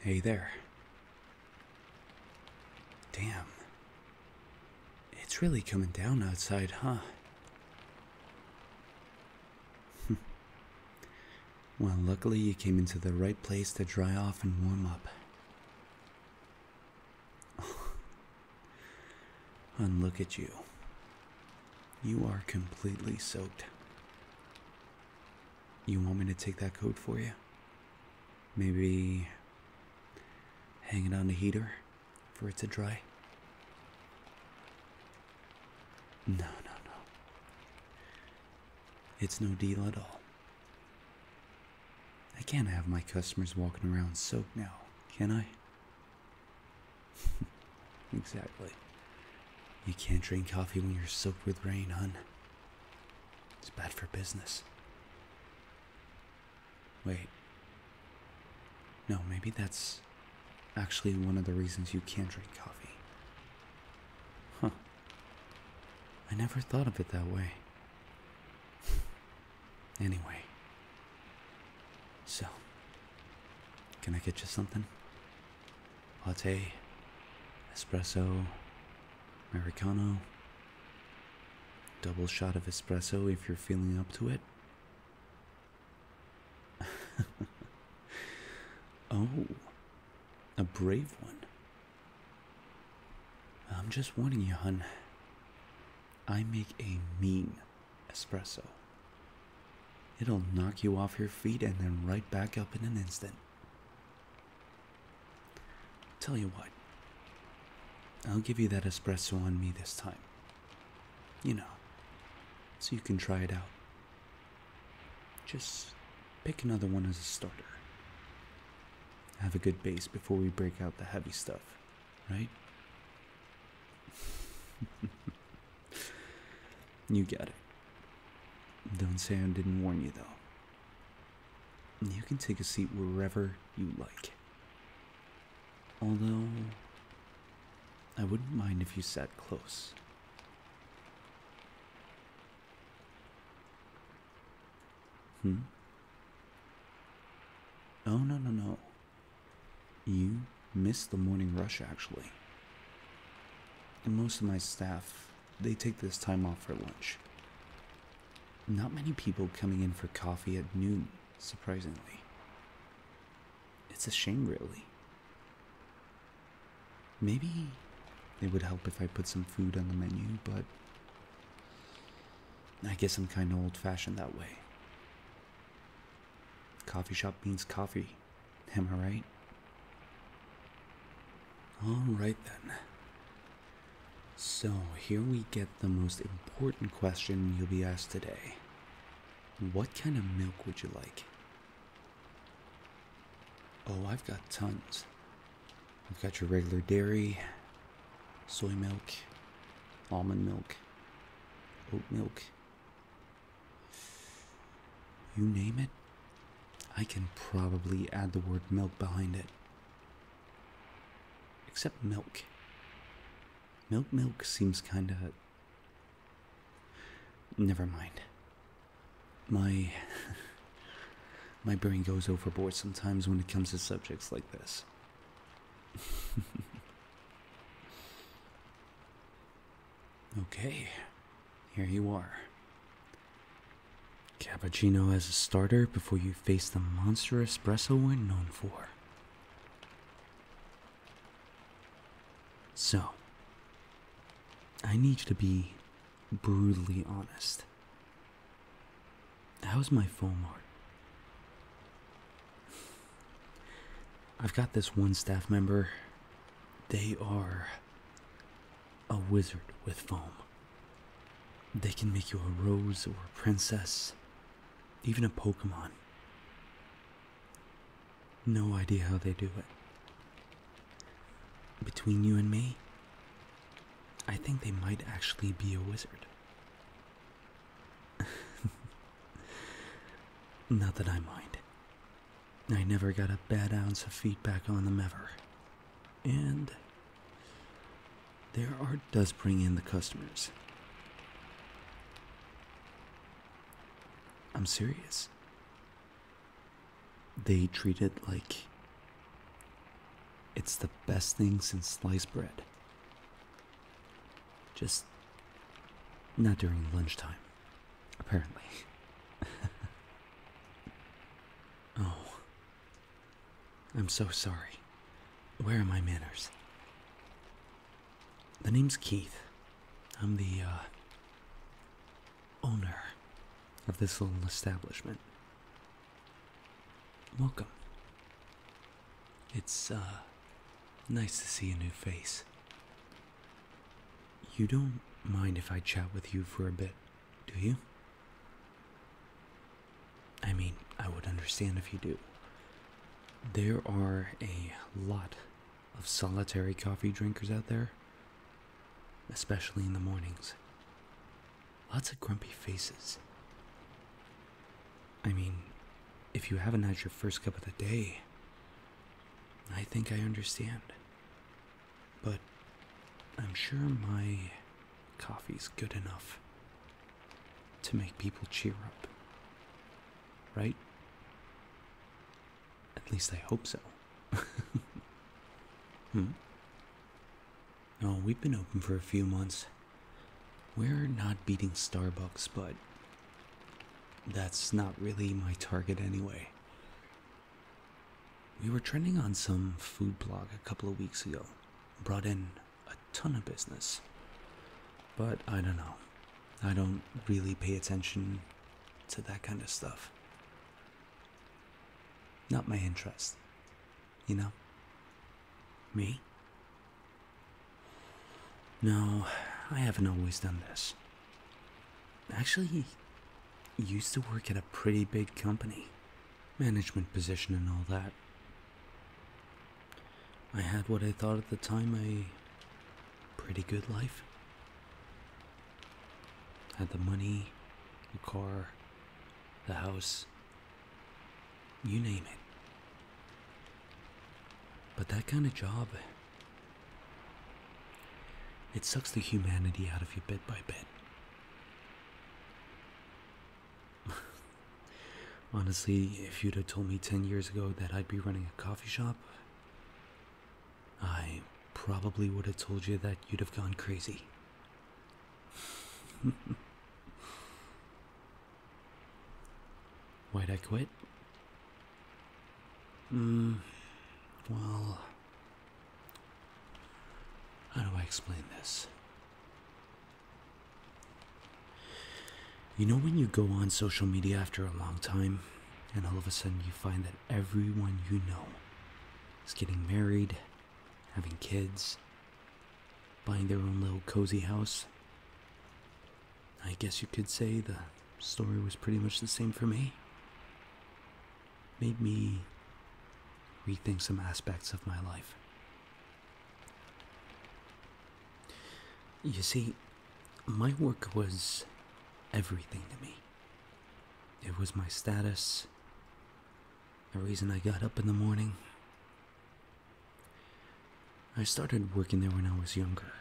Hey there. Damn. It's really coming down outside, huh? Well, luckily you came into the right place to dry off and warm up. And look at you. You are completely soaked. You want me to take that coat for you? Maybe hang it on the heater for it to dry? No. It's no deal at all. I can't have my customers walking around soaked now, can I? Exactly. You can't drink coffee when you're soaked with rain, hun. It's bad for business. Wait. No, maybe that's actually one of the reasons you can't drink coffee. Huh. I never thought of it that way. Anyway. So, can I get you something? Latte, espresso, Americano, double shot of espresso if you're feeling up to it. Oh, a brave one. I'm just warning you, hun. I make a mean espresso. It'll knock you off your feet and then right back up in an instant. Tell you what, I'll give you that espresso on me this time. You know, so you can try it out. Just pick another one as a starter. Have a good base before we break out the heavy stuff, right? You get it. Don't say I didn't warn you, though. You can take a seat wherever you like. Although, I wouldn't mind if you sat close. Oh, no. You missed the morning rush, actually. And most of my staff, they take this time off for lunch. Not many people coming in for coffee at noon, surprisingly. It's a shame, really. Maybe it would help if I put some food on the menu, but I guess I'm kind of old-fashioned that way. Coffee shop means coffee, am I right? Alright then. So, here we get the most important question you'll be asked today. What kind of milk would you like? Oh, I've got tons. I've got your regular dairy, soy milk, almond milk, oat milk. You name it, I can probably add the word milk behind it. Except milk. Milk seems kinda... Never mind. My brain goes overboard sometimes when it comes to subjects like this. Okay, here you are. Cappuccino as a starter before you face the monster espresso we're known for. So, I need you to be brutally honest. How's my foam art? I've got this one staff member. They are a wizard with foam. They can make you a rose or a princess, even a Pokemon. No idea how they do it. Between you and me, I think they might actually be a wizard. Not that I mind. I never got a bad ounce of feedback on them ever. And their art does bring in the customers. I'm serious. They treat it like It's the best thing since sliced bread. Just not during lunchtime, apparently. Oh, I'm so sorry. Where are my manners? The name's Keith. I'm the, owner of this little establishment. Welcome. It's, nice to see a new face. You don't mind if I chat with you for a bit, do you? I mean, I would understand if you do. There are a lot of solitary coffee drinkers out there, especially in the mornings. Lots of grumpy faces. I mean, if you haven't had your first cup of the day, I think I understand. But I'm sure my coffee's good enough to make people cheer up. Right? At least I hope so. Oh, we've been open for a few months. We're not beating Starbucks, but that's not really my target anyway. We were trending on some food blog a couple of weeks ago. Brought in a ton of business. But I don't know. I don't really pay attention to that kind of stuff. Not my interest. You know? Me? No, I haven't always done this. Actually, used to work at a pretty big company. Management position and all that. I had what I thought at the time a pretty good life. Had the money, the car, the house, you name it. But that kind of job, it sucks the humanity out of you bit by bit. Honestly, if you'd have told me 10 years ago that I'd be running a coffee shop, I probably would have told you that you'd have gone crazy. Why'd I quit? Well, how do I explain this? You know when you go on social media after a long time, and all of a sudden you find that everyone you know is getting married, having kids, buying their own little cozy house? I guess you could say the story was pretty much the same for me. Made me rethink some aspects of my life. You see, my work was everything to me. It was my status, the reason I got up in the morning. I started working there when I was younger.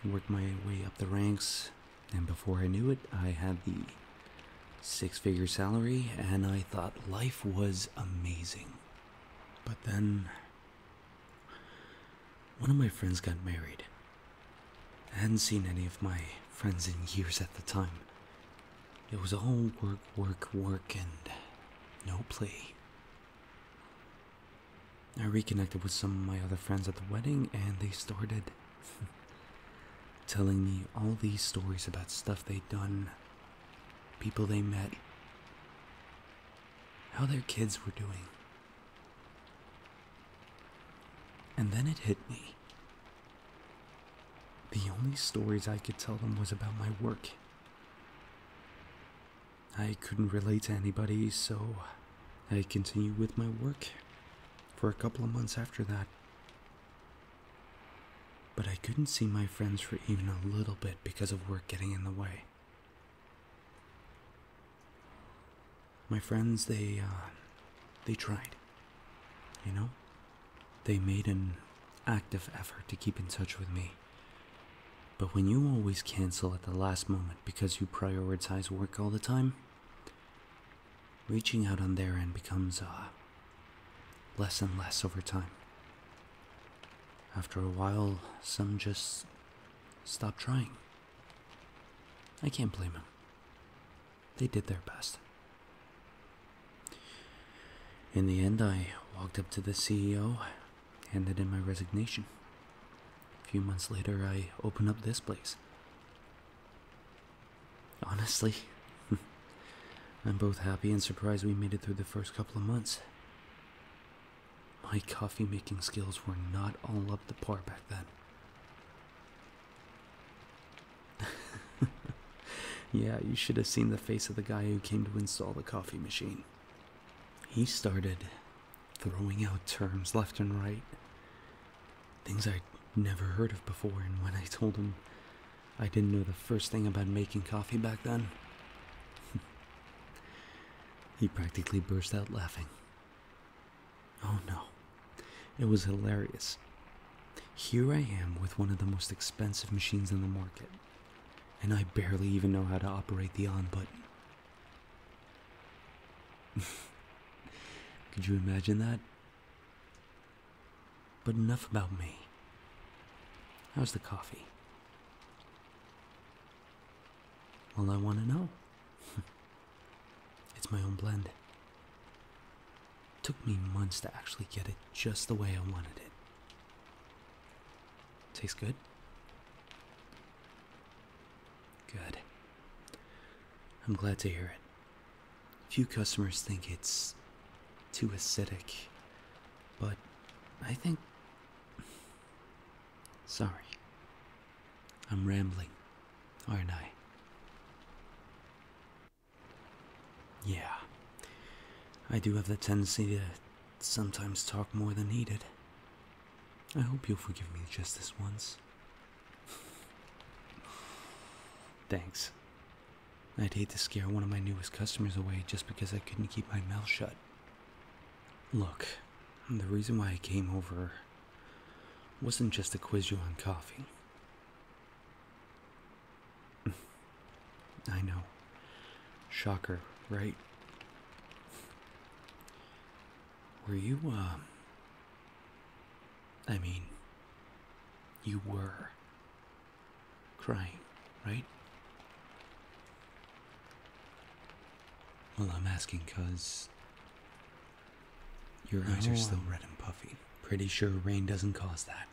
Worked my way up the ranks, and before I knew it, I had the 6-figure salary, and I thought life was amazing. But then, one of my friends got married. I hadn't seen any of my friends in years at the time. It was all work, work, work, and no play. I reconnected with some of my other friends at the wedding, and they started telling me all these stories about stuff they'd done, people they met, how their kids were doing. And then it hit me. The only stories I could tell them was about my work. I couldn't relate to anybody, so I continued with my work for a couple of months after that. But I couldn't see my friends for even a little bit because of work getting in the way. My friends, they tried, you know? They made an active effort to keep in touch with me. But when you always cancel at the last moment because you prioritize work all the time, reaching out on their end becomes less and less over time. After a while, some just stopped trying. I can't blame them. They did their best. In the end, I walked up to the CEO, handed in my resignation. A few months later, I opened up this place. Honestly, I'm both happy and surprised we made it through the first couple of months. My coffee making skills were not all up to par back then. Yeah, you should have seen the face of the guy who came to install the coffee machine. He started throwing out terms left and right. Things I'd never heard of before, and when I told him I didn't know the first thing about making coffee back then, he practically burst out laughing. Oh no, it was hilarious. Here I am with one of the most expensive machines in the market, and I barely even know how to operate the on button. Could you imagine that? But enough about me. How's the coffee? Well, I want to know. It's my own blend. Took me months to actually get it just the way I wanted it. Tastes good? Good. I'm glad to hear it. Few customers think it's too acidic, but I think... Sorry. I'm rambling, aren't I? Yeah. I do have the tendency to sometimes talk more than needed. I hope you'll forgive me just this once. Thanks. I'd hate to scare one of my newest customers away just because I couldn't keep my mouth shut. Look, the reason why I came over wasn't just to quiz you on coffee. I know. Shocker, right? Were you, you were crying, right? Well, I'm asking 'cause your eyes are still red and puffy. Pretty sure rain doesn't cause that.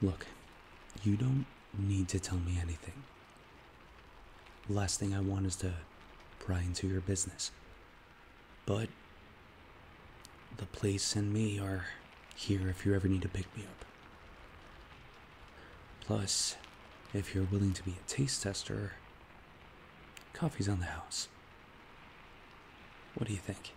Look, you don't need to tell me anything. The last thing I want is to pry into your business. But the place and me are here if you ever need to pick me up. Plus, if you're willing to be a taste tester, coffee's on the house. What do you think?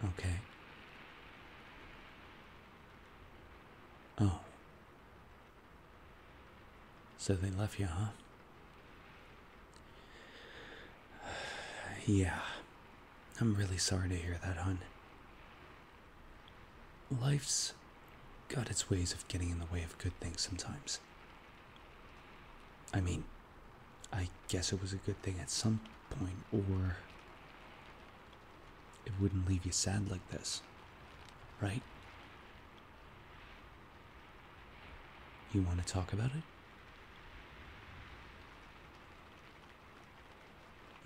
Okay. Oh. So they left you, huh? Yeah. I'm really sorry to hear that, hon. Life's got its ways of getting in the way of good things sometimes. I guess it was a good thing at some point, or it wouldn't leave you sad like this, right? You want to talk about it?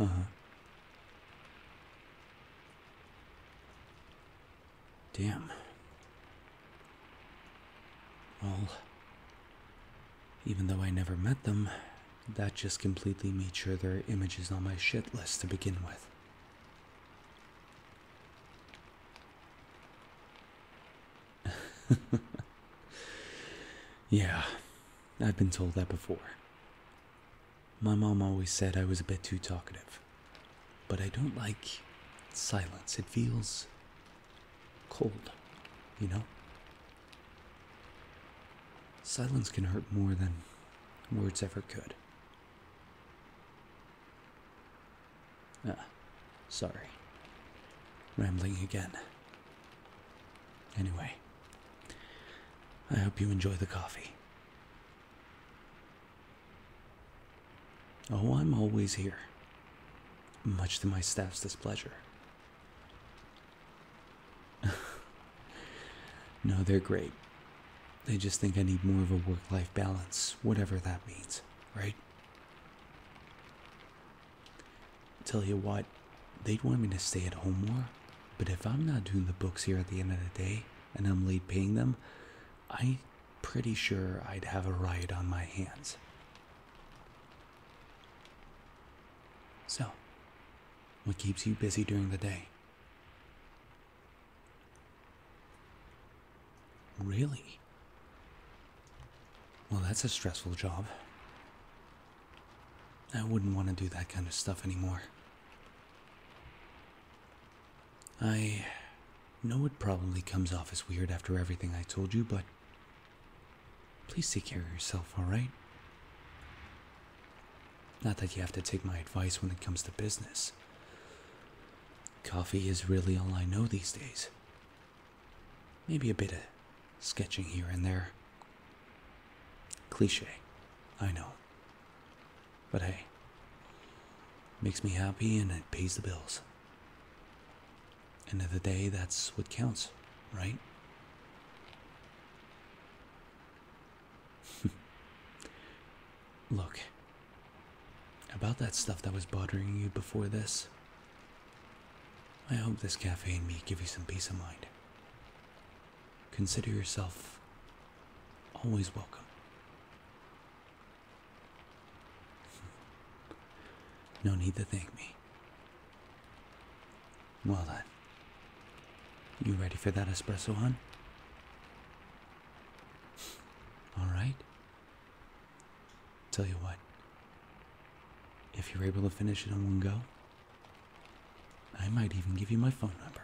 Uh-huh. Damn. Well, even though I never met them, that just completely made sure their image is on my shit list to begin with. Yeah, I've been told that before. My mom always said I was a bit too talkative, but I don't like silence. It feels cold, you know? Silence can hurt more than words ever could. Sorry. Rambling again. Anyway, I hope you enjoy the coffee. Oh, I'm always here, much to my staff's displeasure. No, they're great. They just think I need more of a work-life balance, whatever that means, right? Tell you what, they'd want me to stay at home more, but if I'm not doing the books here at the end of the day, and I'm late paying them, I'm pretty sure I'd have a riot on my hands. So, what keeps you busy during the day? Really? Well, that's a stressful job. I wouldn't want to do that kind of stuff anymore. I know it probably comes off as weird after everything I told you, but please take care of yourself, alright? Not that you have to take my advice when it comes to business. Coffee is really all I know these days. Maybe a bit of sketching here and there. Cliche, I know. But hey, makes me happy and it pays the bills. End of the day, that's what counts, right? Look, about that stuff that was bothering you before this, I hope this cafe and me give you some peace of mind. Consider yourself always welcome. No need to thank me. Well then, you ready for that espresso, hon? Alright. Tell you what, if you're able to finish it in one go, I might even give you my phone number.